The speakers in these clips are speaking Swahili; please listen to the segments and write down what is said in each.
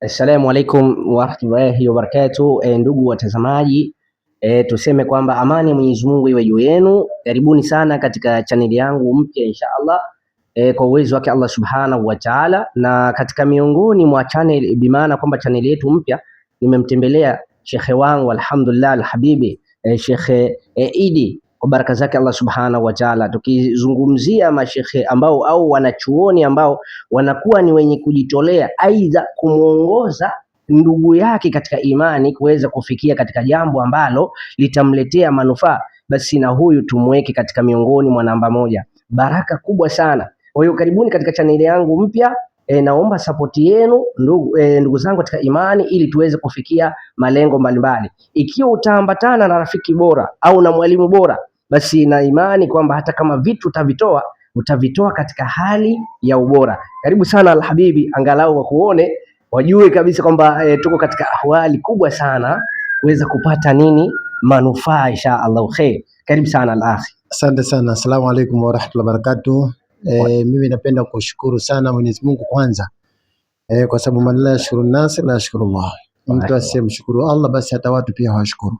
Assalamu alaikum warahmatullahi wabarakatuh. Ndugu watazamaji, tuseme kwamba amani ya Mwenyezi Mungu iwe juu yenu. Karibuni sana katika chaneli yangu mpya inshallah, kwa uwezo wake Allah subhanahu wa ta'ala. Na katika miongoni mwa channel, bimaana kwamba channel yetu mpya, nimemtembelea shekhe wangu alhamdulillah alhabibi, Shekhe Idi, kwa baraka zake Allah subhanahu wa ta'ala. Tukizungumzia mashekhe ambao au wanachuoni ambao wanakuwa ni wenye kujitolea, aidha kumuongoza ndugu yake katika imani kuweza kufikia katika jambo ambalo litamletea manufaa, basi na huyu tumweke katika miongoni mwa namba moja. Baraka kubwa sana. Kwa hiyo karibuni katika chaneli yangu mpya. Naomba sapoti yenu ndugu zangu katika imani, ili tuweze kufikia malengo mbalimbali. Ikiwa utaambatana na rafiki bora au na mwalimu bora, basi na imani kwamba hata kama vitu utavitoa katika hali ya ubora. Karibu sana alhabibi, angalau wakuone, wajue kabisa kwamba tuko katika ahwali kubwa sana kuweza kupata manufaa insha Allah khair. Karibu sana al-akhi. Asante sana. Asalamu alaykum wa rahmatullahi wa barakatuh. Mimi napenda kushukuru sana Mwenyezi Mungu kwanza, kwa sababu man la yashkuru nas la yashkuru Allah. Mtu asemshukuru Allah basi hata watu pia hawashukuru.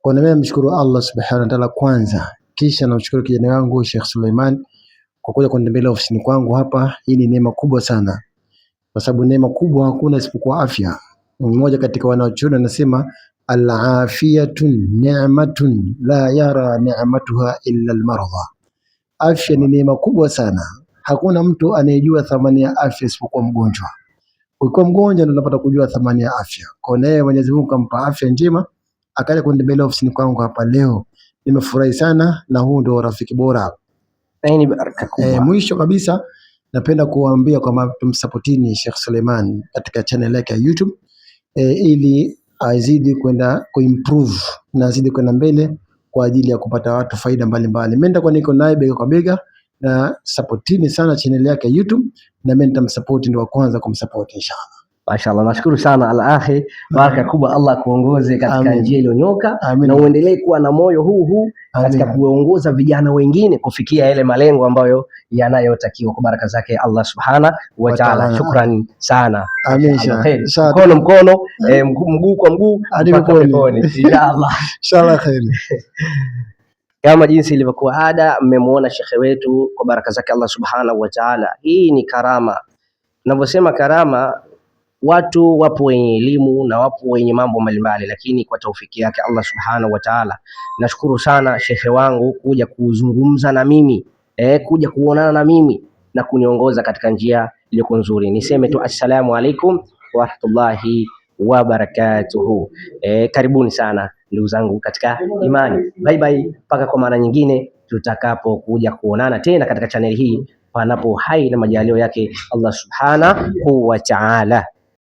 Kwa nini mimi mshukuru Allah subhanahu wa ta'ala kwanza, kisha namshukuru kijana wangu Sheikh Suleiman kwa kuja kunitembelea ofisini kwangu hapa. Hii ni neema kubwa sana, kwa sababu neema kubwa hakuna isipokuwa afya. Mmoja katika wanachuoni anasema al-afiyatun ni'matun la yara ni'matuha illa al-marda. Afya ni neema kubwa sana, hakuna mtu anayejua thamani ya afya isipokuwa mgonjwa. Ukiwa mgonjwa ndio unapata kujua thamani ya afya. Kwa naye Mwenyezi Mungu kampa afya njema, akaja kunitembelea ofisini kwangu hapa leo. Nimefurahi sana, na huu ndio rafiki bora. Ni baraka kubwa. Mwisho kabisa napenda kuambia kwamba tumsupportini Sheikh Suleiman katika channel yake ya YouTube, ili azidi kwenda kuimprove na azidi kwenda mbele kwa ajili ya kupata watu faida mbalimbali. Mimi nitakuwa niko naye bega kwa bega, na supportini sana channel yake ya YouTube, na mimi nitamsupport, ndio wa kwanza kumsupport inshallah. Mashallah, nashukuru sana al-akhi. Baraka kubwa, Allah kuongoze katika njia iliyonyoka, na uendelee kuwa na moyo huu katika kuongoza vijana wengine kufikia yale malengo ambayo yanayotakiwa kwa baraka zake Allah subhana wa ta'ala. Shukran sana. Mkono mguu kwa mguu hadi peponi inshallah. Inshallah khair. Kama jinsi ilivyokuwa ada, mmemwona shekhe wetu kwa baraka zake Allah subhanahu wa ta'ala. Hii ni karama. Tunavyosema karama, watu wapo wenye elimu na wapo wenye mambo mbalimbali, lakini kwa taufiki yake Allah subhanahu wa ta'ala, nashukuru sana shekhe wangu kuja kuzungumza na mimi, kuja kuonana na mimi na kuniongoza katika njia iliyo nzuri. Niseme tu assalamu alaikum wa rahmatullahi wa barakatuhu. Karibuni sana ndugu zangu katika imani. Bye bye, mpaka kwa mara nyingine tutakapo kuja kuonana tena katika chaneli hii, panapo hai na majalio yake Allah subhanahu wa ta'ala.